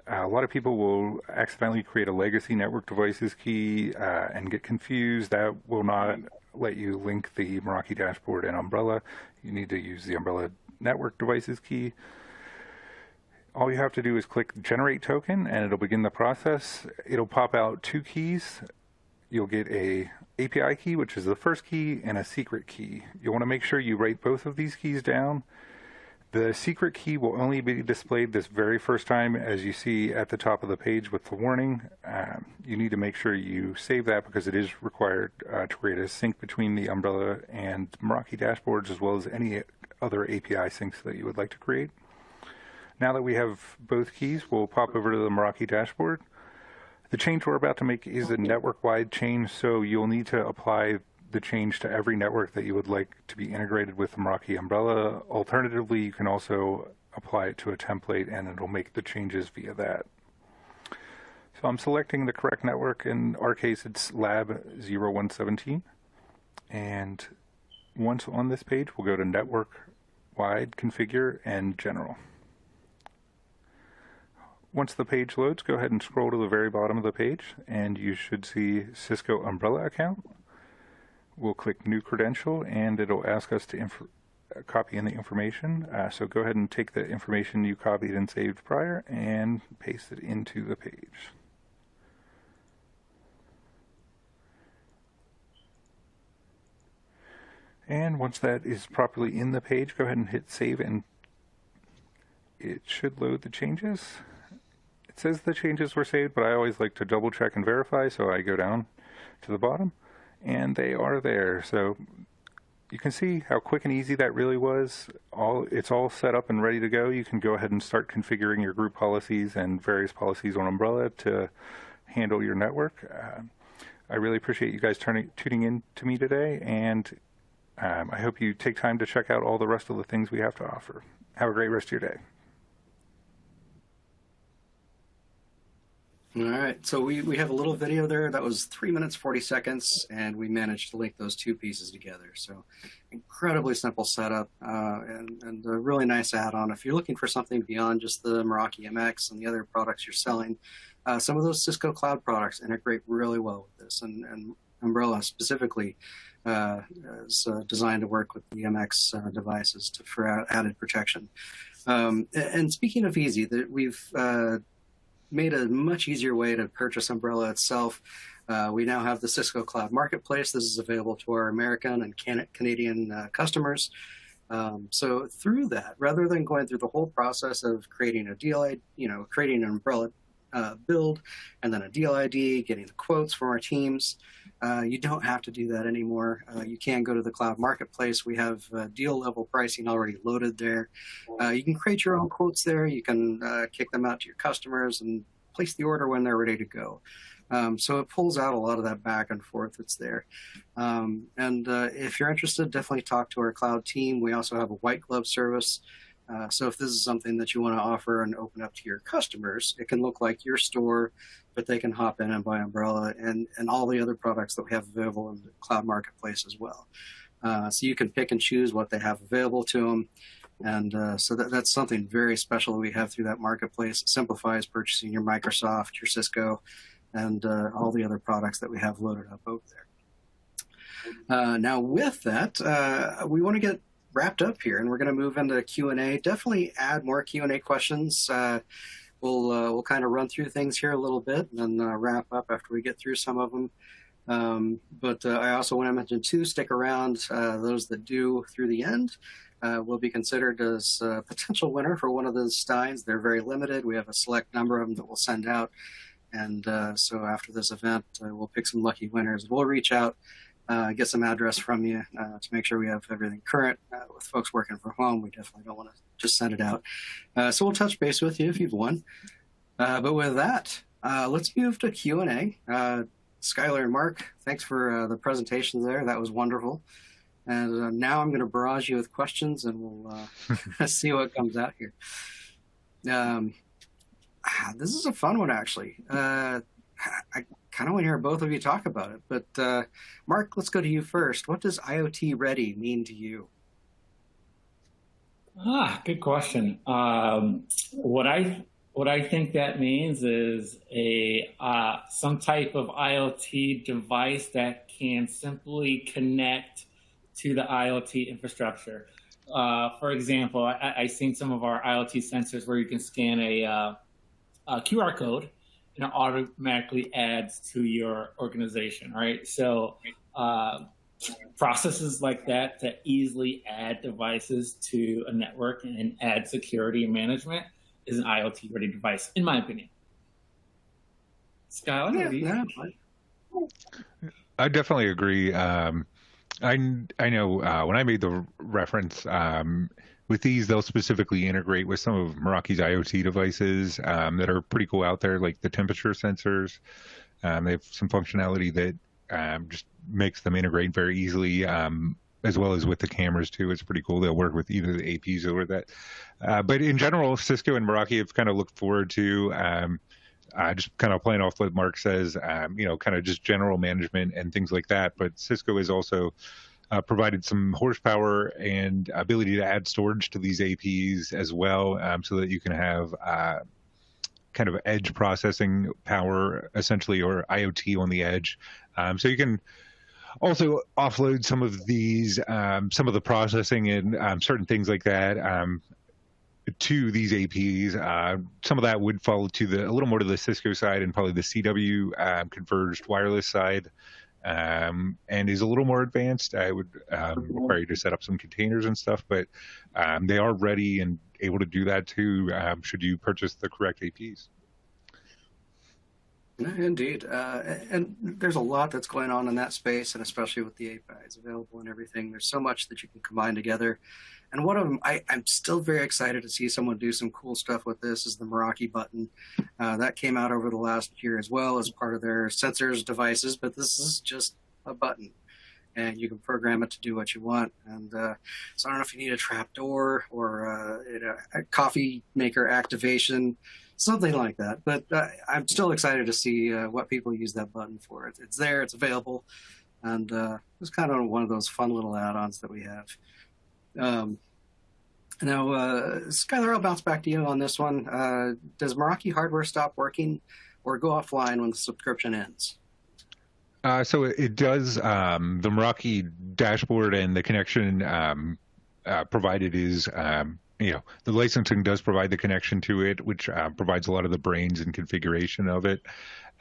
A lot of people will accidentally create a legacy network devices key and get confused. That will not let you link the Meraki dashboard and Umbrella. You need to use the Umbrella Network Devices key. All you have to do is click Generate Token, and it'll begin the process. It'll pop out two keys. You'll get a API key, which is the first key, and a secret key. You want to make sure you write both of these keys down. The secret key will only be displayed this very first time, as you see at the top of the page with the warning. You need to make sure you save that because it is required to create a sync between the Umbrella and Meraki dashboards, as well as any other API syncs that you would like to create. Now that we have both keys, we'll pop over to the Meraki dashboard. The change we're about to make is a network-wide change, so you'll need to apply the change to every network that you would like to be integrated with the Meraki Umbrella. Alternatively, you can also apply it to a template and it'll make the changes via that. So I'm selecting the correct network. In our case, it's Lab 0117. And once on this page, we'll go to Network-Wide, Configure, and General. Once the page loads, go ahead and scroll to the very bottom of the page, and you should see Cisco Umbrella account. We'll click New Credential, and it'll ask us to copy in the information. So go ahead and take the information you copied and saved prior and paste it into the page. And once that is properly in the page, go ahead and hit Save, and it should load the changes. It says the changes were saved, but I always like to double check and verify, so I go down to the bottom, and they are there. So you can see how quick and easy that really was. It's all set up and ready to go. You can go ahead and start configuring your group policies and various policies on Umbrella to handle your network. I really appreciate you guys tuning in to me today, and I hope you take time to check out all the rest of the things we have to offer. Have a great rest of your day. All right, so we have a little video there that was 3 minutes 40 seconds, and we managed to link those two pieces together. So incredibly simple setup and a really nice add-on. If you're looking for something beyond just the Meraki MX and the other products you're selling, some of those Cisco Cloud products integrate really well with this, and Umbrella specifically is designed to work with the MX devices for added protection. And speaking of easy, we've made a much easier way to purchase Umbrella itself. We now have the Cisco Cloud Marketplace. This is available to our American and Canadian customers. So through that, rather than going through the whole process of creating a deal, creating an Umbrella build and then a deal ID, getting the quotes from our teams, you don't have to do that anymore. You can go to the Cloud Marketplace. We have deal level pricing already loaded there. You can create your own quotes there. You can kick them out to your customers and place the order when they're ready to go. So it pulls out a lot of that back and forth that's there. And if you're interested, definitely talk to our cloud team. We also have a white glove service. So if this is something that you want to offer and open up to your customers, it can look like your store, but they can hop in and buy Umbrella and all the other products that we have available in the Cloud Marketplace as well. So you can pick and choose what they have available to them. And so that's something very special that we have through that marketplace. It simplifies purchasing your Microsoft, your Cisco, and all the other products that we have loaded up out there. Now with that, we want to get wrapped up here, and we're going to move into Q&A. Definitely add more Q&A questions. we'll kind of run through things here a little bit and then wrap up after we get through some of them. But I also want to mention too, stick around. Those that do through the end will be considered as a potential winner for one of those steins. They're very limited. We have a select number of them that we'll send out. And so after this event, we'll pick some lucky winners. We'll reach out, get some address from you to make sure we have everything current. With folks working from home, we definitely don't want to just send it out. So we'll touch base with you if you've won. But with that, let's move to Q&A. Skyler and Mark, thanks for the presentations there. That was wonderful. And now I'm going to barrage you with questions, and we'll see what comes out here. This is a fun one, actually. I kind of want to hear both of you talk about it. But Mark, let's go to you first. What does IoT ready mean to you? Good question. What I think that means is some type of IoT device that can simply connect to the IoT infrastructure. For example, I've seen some of our IoT sensors where you can scan a QR code and it automatically adds to your organization, right? So processes like that to easily add devices to a network and add security and management is an IoT-ready device, in my opinion. Skyler, I definitely agree. I know when I made the reference, with these, they'll specifically integrate with some of Meraki's IoT devices that are pretty cool out there, like the temperature sensors. They have some functionality that just makes them integrate very easily, as well as with the cameras too. It's pretty cool. They'll work with either the APs or that. But in general, Cisco and Meraki have kind of looked forward to just kind of playing off what Mark says, kind of just general management and things like that. But Cisco has also provided some horsepower and ability to add storage to these APs as well, so that you can have kind of edge processing power, essentially, or IoT on the edge. So you can also offload some of these, some of the processing and certain things like that to these APs. Some of that would fall to a little more to the Cisco side and probably the CW converged wireless side. And is a little more advanced. I would require you to set up some containers and stuff, but they are ready and able to do that too, should you purchase the correct APs. Indeed. And there's a lot that's going on in that space, and especially with the APIs available and everything. There's so much that you can combine together. And one of them, I'm still very excited to see someone do some cool stuff with this, is the Meraki button. That came out over the last year as well as part of their sensors devices, but this is just a button. And you can program it to do what you want. And so I don't know if you need a trap door or a coffee maker activation, something like that. But I'm still excited to see what people use that button for. It's there, it's available, and it's kind of one of those fun little add-ons that we have. Now, Skyler, I'll bounce back to you on this one. Does Meraki hardware stop working or go offline when the subscription ends? So it does. The Meraki dashboard and the connection provided is, the licensing does provide the connection to it, which provides a lot of the brains and configuration of it.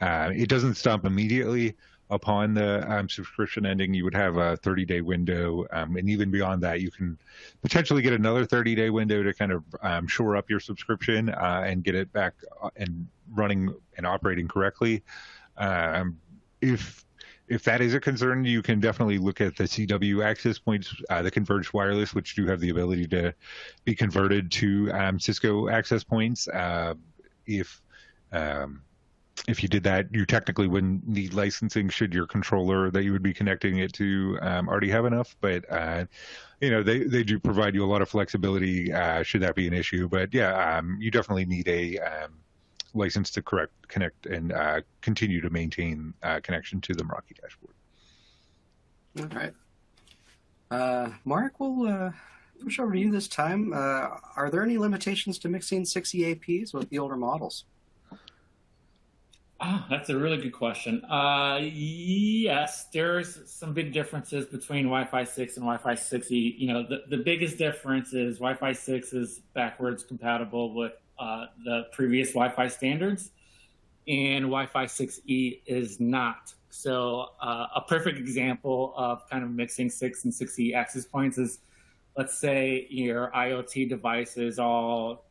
It doesn't stop immediately upon the subscription ending. You would have a 30-day window, and even beyond that, you can potentially get another 30-day window to kind of shore up your subscription and get it back and running and operating correctly. If that is a concern, you can definitely look at the CW access points, the converged wireless, which do have the ability to be converted to Cisco access points. If you did that, you technically wouldn't need licensing should your controller that you would be connecting it to already have enough. But, they do provide you a lot of flexibility should that be an issue. But, you definitely need a license to connect and continue to maintain connection to the Meraki dashboard. All right. Mark, we'll push over to you this time. Are there any limitations to mixing 6E APs with the older models? Oh, that's a really good question. Yes, there's some big differences between Wi-Fi 6 and Wi-Fi 6E. The biggest difference is Wi-Fi 6 is backwards compatible with the previous Wi-Fi standards, and Wi-Fi 6E is not. So a perfect example of kind of mixing 6 and 6E access points is, let's say your IoT device is all,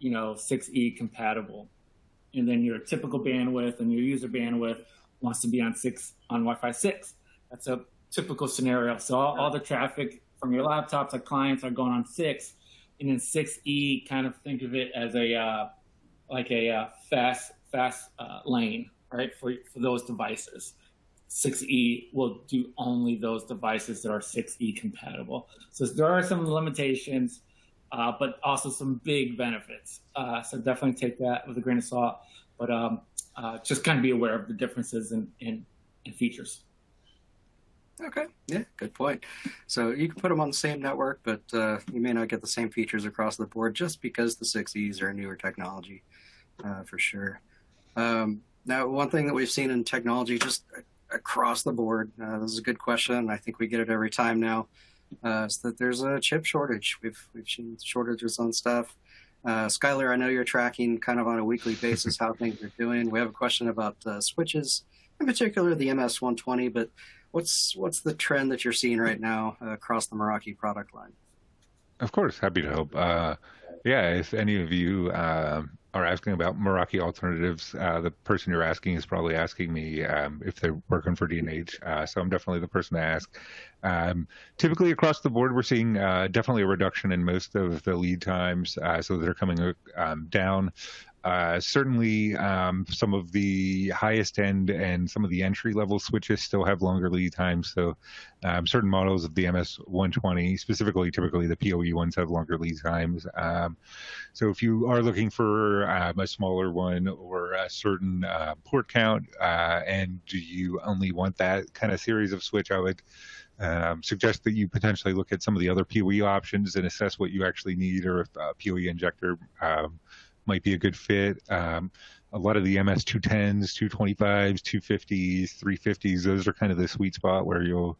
6E compatible, and then your typical bandwidth and your user bandwidth wants to be on Wi-Fi 6. That's a typical scenario. So all the traffic from your laptops, like clients, are going on 6, and then 6E, kind of think of it as a fast lane, right, for those devices. 6E will do only those devices that are 6E compatible. So there are some limitations, but also some big benefits. So definitely take that with a grain of salt, but just kind of be aware of the differences in features. Okay, yeah, good point. So you can put them on the same network, but you may not get the same features across the board just because the 6Es are a newer technology, for sure. Now, one thing that we've seen in technology just across the board, this is a good question. I think we get it every time now, is that there's a chip shortage. We've seen shortages on stuff. Skyler, I know you're tracking kind of on a weekly basis how things are doing. We have a question about switches, in particular the MS120, but what's the trend that you're seeing right now across the Meraki product line? Of course, happy to help. Yeah, if any of you are asking about Meraki alternatives, the person you're asking is probably asking me if they're working for D&H, so I'm definitely the person to ask. Typically across the board, we're seeing definitely a reduction in most of the lead times, so they're coming down. Certainly, some of the highest end and some of the entry level switches still have longer lead times. So certain models of the MS120, specifically, typically the PoE ones have longer lead times. So if you are looking for a smaller one or a certain port count, and do you only want that kind of series of switch, I would suggest that you potentially look at some of the other PoE options and assess what you actually need, or if a PoE injector might be a good fit. A lot of the MS210s, 225s, 250s, 350s, those are kind of the sweet spot where you'll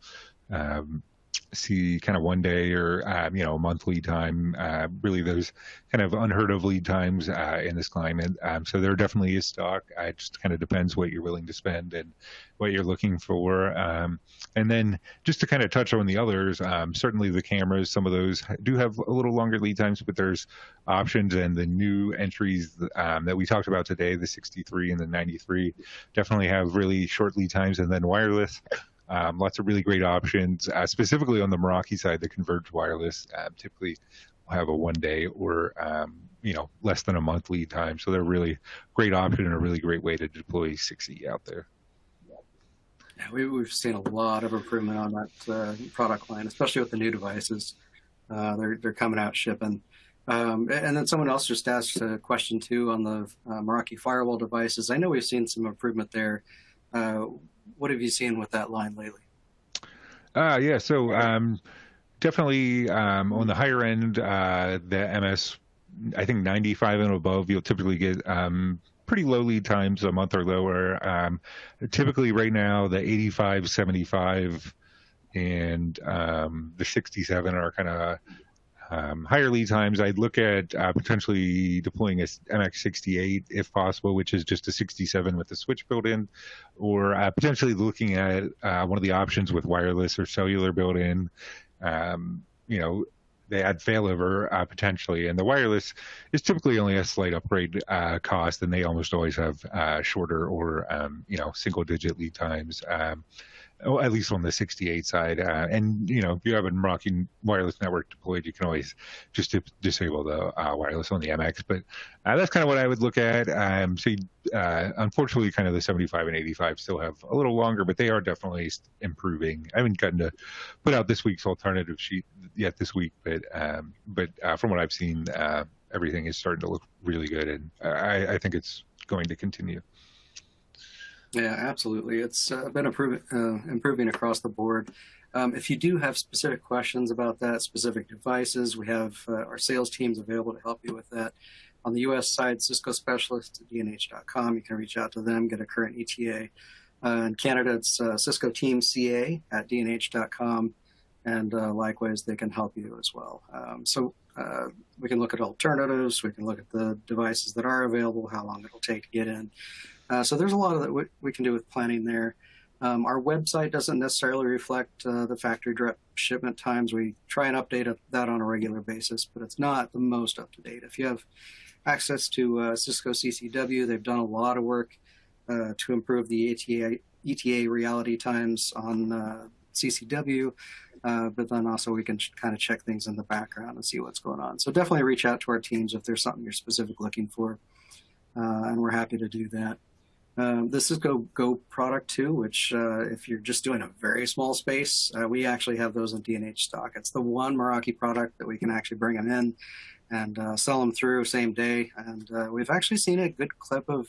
see kind of 1 day or a month lead time. Really, those kind of unheard of lead times in this climate. So there definitely is stock. It just kind of depends what you're willing to spend and what you're looking for. And then just to kind of touch on the others, certainly the cameras, some of those do have a little longer lead times, but there's options, and the new entries that we talked about today, the 63 and the 93, definitely have really short lead times. And then wireless, lots of really great options, specifically on the Meraki side, the converged wireless typically will have a 1 day or less than a month lead time. So they're a really great option and a really great way to deploy 6E out there. Yeah, we've seen a lot of improvement on that product line, especially with the new devices. They're coming out shipping. And then someone else just asked a question too on the Meraki firewall devices. I know we've seen some improvement there. What have you seen with that line lately? Yeah, so definitely on the higher end, the MS, I think 95 and above, you'll typically get pretty low lead times, a month or lower. Typically right now, the 85, 75, and the 67 are kind of higher lead times. I'd look at potentially deploying a MX68 if possible, which is just a 67 with a switch built in, or potentially looking at one of the options with wireless or cellular built in. They add failover potentially, and the wireless is typically only a slight upgrade cost, and they almost always have shorter or single digit lead times. At least on the 68 side. And, if you have a Meraki wireless network deployed, you can always just disable the wireless on the MX. But that's kind of what I would look at. Unfortunately, kind of the 75 and 85 still have a little longer, but they are definitely improving. I haven't gotten to put out this week's alternative sheet yet this week, but from what I've seen, everything is starting to look really good, and I think it's going to continue. Yeah, absolutely. It's been improving across the board. If you do have specific questions about that, specific devices, we have our sales teams available to help you with that. On the U.S. side, Cisco specialist at dnh.com. You can reach out to them, get a current ETA. In Canada, it's Cisco Team CA at dnh.com. and likewise, they can help you as well. So we can look at alternatives. We can look at the devices that are available, how long it'll take to get in. So there's a lot of that we can do with planning there. Our website doesn't necessarily reflect the factory direct shipment times. We try and update that on a regular basis, but it's not the most up to date. If you have access to Cisco CCW, they've done a lot of work to improve the ETA reality times on CCW, but then also we can kind of check things in the background and see what's going on. So definitely reach out to our teams if there's something you're specifically looking for, and we're happy to do that. The Cisco Go product too, which if you're just doing a very small space, we actually have those in D&H stock. It's the one Meraki product that we can actually bring them in and sell them through same day. And we've actually seen a good clip of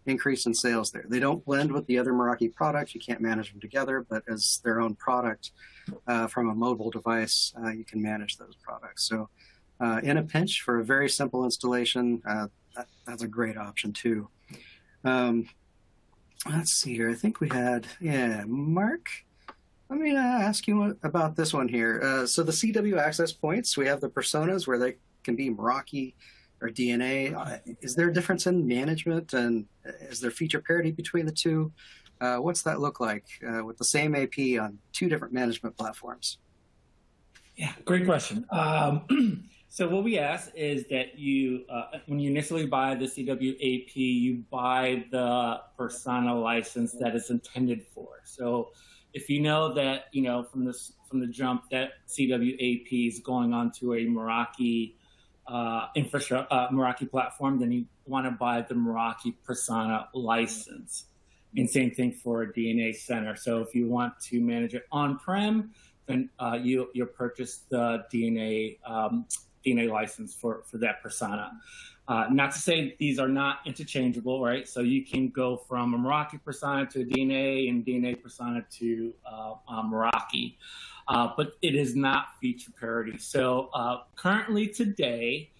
increase in sales there. They don't blend with the other Meraki products. You can't manage them together, but as their own product from a mobile device, you can manage those products. So in a pinch for a very simple installation, that's a great option too. Let's see here. I think we had, Mark, let me ask you about this one here. So the CW access points, we have the personas where they can be Meraki or DNA. Is there a difference in management, and is there feature parity between the two? What's that look like with the same AP on two different management platforms? Yeah, great question. So what we ask is that you, when you initially buy the CW AP, you buy the persona license that is intended for. So if you know that, from the jump that CW AP is going onto a Meraki infrastructure, Meraki platform, then you want to buy the Meraki persona license. And same thing for a DNA center. So if you want to manage it on-prem, then you'll purchase the DNA license for that persona. Not to say these are not interchangeable, right? So you can go from a Meraki persona to a DNA and DNA persona to Meraki, but it is not feature parity. So currently today,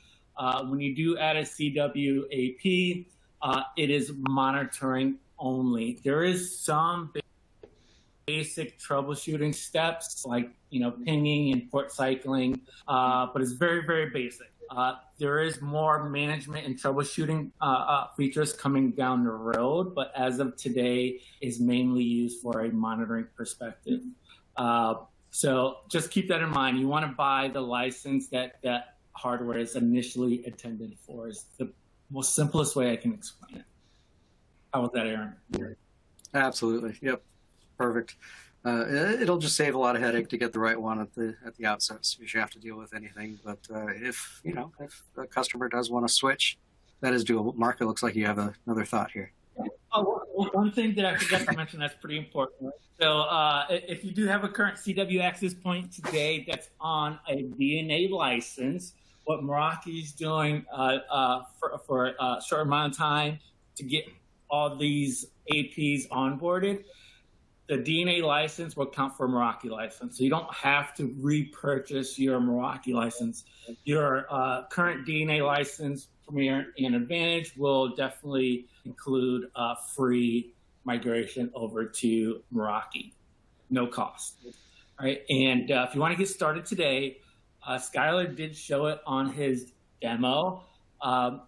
when you do add a CW AP, it is monitoring only. There is some basic troubleshooting steps like pinging and port cycling, but it's very, very basic. There is more management and troubleshooting features coming down the road, but as of today is mainly used for a monitoring perspective. So just keep that in mind. You want to buy the license that hardware is initially intended for. Is the most simplest way I can explain it. How was that, Aaron? Absolutely. Yep. Perfect. It'll just save a lot of headache to get the right one at the outset, so you should have to deal with anything. But if the customer does want to switch, that is doable. Mark, it looks like you have another thought here. Oh, one thing that I forgot to mention that's pretty important. So if you do have a current CW access point today that's on a DNA license, what Meraki is doing for a short amount of time to get all these APs onboarded, the DNA license will count for a Meraki license. So you don't have to repurchase your Meraki license. Your current DNA license, Premier and Advantage, will definitely include free migration over to Meraki, no cost. All right, and if you want to get started today, Skyler did show it on his demo.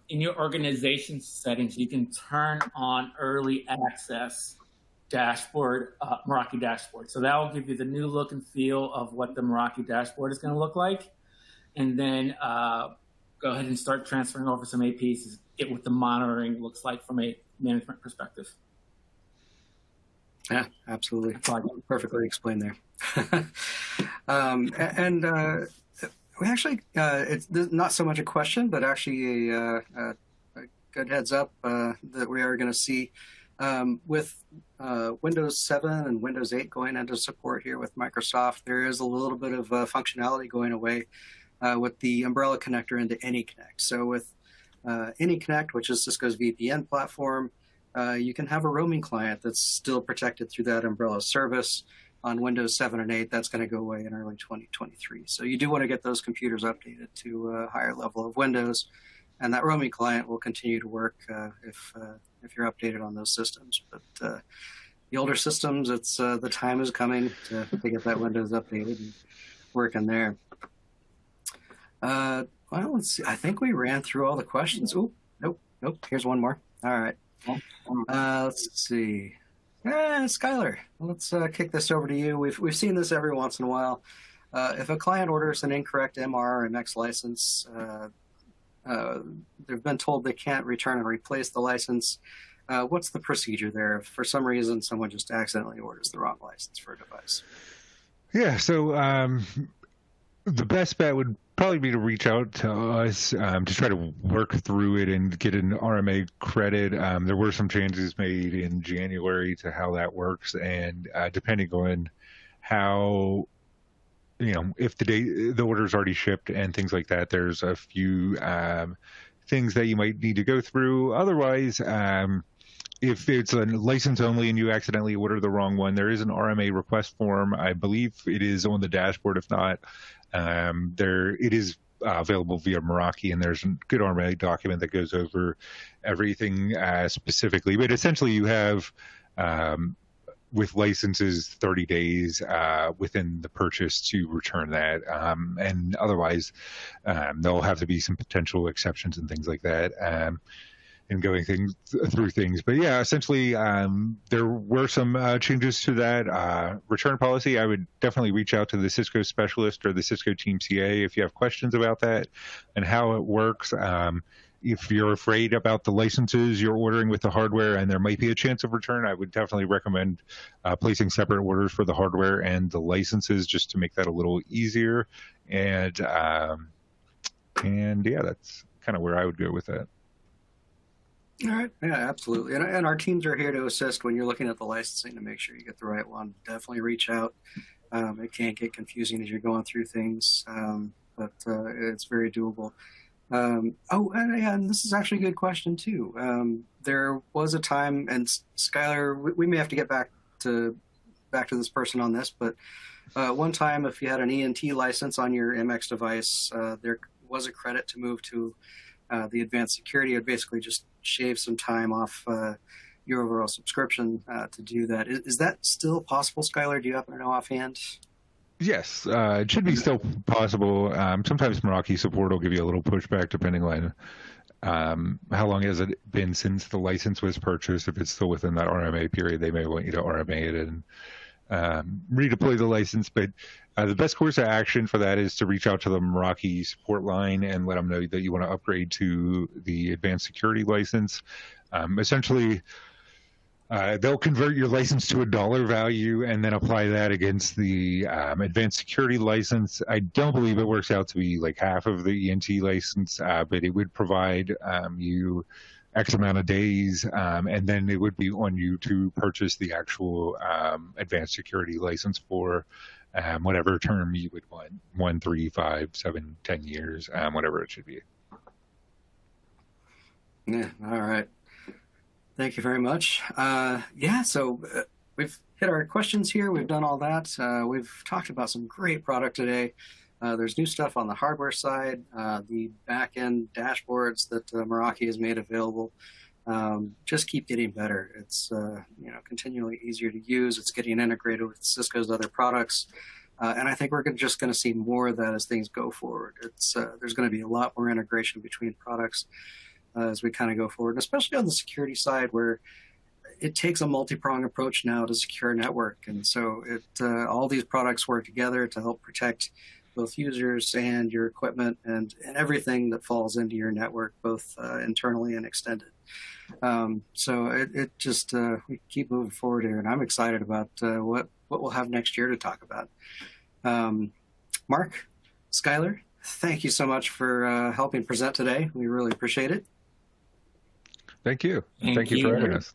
In your organization settings, you can turn on early access dashboard, Meraki dashboard. So that will give you the new look and feel of what the Meraki dashboard is going to look like. And then go ahead and start transferring over some APs to get what the monitoring looks like from a management perspective. Yeah, absolutely. Perfectly explained there. We actually, it's not so much a question, but actually a good heads up that we are going to see with Windows 7 and Windows 8 going into support here with Microsoft. There is a little bit of functionality going away with the Umbrella connector into AnyConnect. So with AnyConnect, which is Cisco's VPN platform, you can have a roaming client that's still protected through that Umbrella service. On Windows 7 and 8, that's going to go away in early 2023. So you do want to get those computers updated to a higher level of Windows, and that roaming client will continue to work if you're updated on those systems. But the older systems, it's the time is coming to get that Windows updated and working there. Well, let's see. I think we ran through all the questions. Oh, nope. Here's one more. All right. Let's see. Skyler, let's kick this over to you. We've seen this every once in a while. If a client orders an incorrect MR or MX license, they've been told they can't return and replace the license. What's the procedure there if for some reason someone just accidentally orders the wrong license for a device? Yeah, so the best bet would probably be to reach out to us to try to work through it and get an RMA credit. There were some changes made in January to how that works, and depending on how, if the order's already shipped and things like that, there's a few things that you might need to go through. Otherwise, if it's a license only and you accidentally order the wrong one, there is an RMA request form. I believe it is on the dashboard. If not, it is available via Meraki, and there's a good RMA document that goes over everything specifically. But essentially, you have with licenses 30 days within the purchase to return that, and otherwise there'll have to be some potential exceptions and things like that. And going through things. But yeah, essentially, there were some changes to that return policy. I would definitely reach out to the Cisco specialist or the Cisco Team CA if you have questions about that and how it works. If you're afraid about the licenses you're ordering with the hardware and there might be a chance of return, I would definitely recommend placing separate orders for the hardware and the licenses just to make that a little easier. And yeah, that's kind of where I would go with that. All right. Yeah, absolutely. And our teams are here to assist when you're looking at the licensing to make sure you get the right one. Definitely reach out. It can get confusing as you're going through things, but it's very doable. And this is actually a good question, too. There was a time, and Skyler, we may have to get back to this person on this, but one time if you had an ENT license on your MX device, there was a credit to move to the advanced security. It would basically just shave some time off your overall subscription to do that. Is that still possible, Skyler? Do you happen to know offhand? Yes, it should be still possible. Sometimes Meraki support will give you a little pushback depending on how long has it been since the license was purchased. If it's still within that RMA period, they may want you to RMA it and redeploy the license. But the best course of action for that is to reach out to the Meraki support line and let them know that you want to upgrade to the advanced security license. Essentially, they'll convert your license to a dollar value and then apply that against the advanced security license. I don't believe it works out to be like half of the ENT license, but it would provide you X amount of days, and then it would be on you to purchase the actual advanced security license for whatever term you would want, 1, 3, 5, 7, 10 years, whatever it should be. Yeah, all right. Thank you very much. So we've hit our questions here. We've done all that. We've talked about some great product today. There's new stuff on the hardware side, the back-end dashboards that Meraki has made available. Just keep getting better. It's continually easier to use. It's getting integrated with Cisco's other products. And I think we're just going to see more of that as things go forward. There's going to be a lot more integration between products as we kind of go forward, and especially on the security side where it takes a multi-pronged approach now to secure a network. And so all these products work together to help protect both users and your equipment and everything that falls into your network, both internally and extended. We keep moving forward here, and I'm excited about what we'll have next year to talk about. Mark, Skyler, thank you so much for helping present today. We really appreciate it. Thank you. Thank you for having us.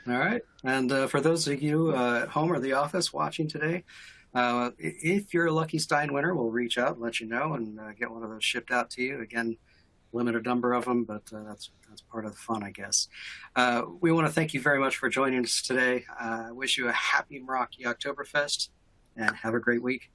All right. And for those of you at home or the office watching today, if you're a Lucky Stein winner, we'll reach out and let you know and get one of those shipped out to you. Again, limited number of them, but that's part of the fun, I guess. We want to thank you very much for joining us today. I wish you a happy Meraki Oktoberfest and have a great week.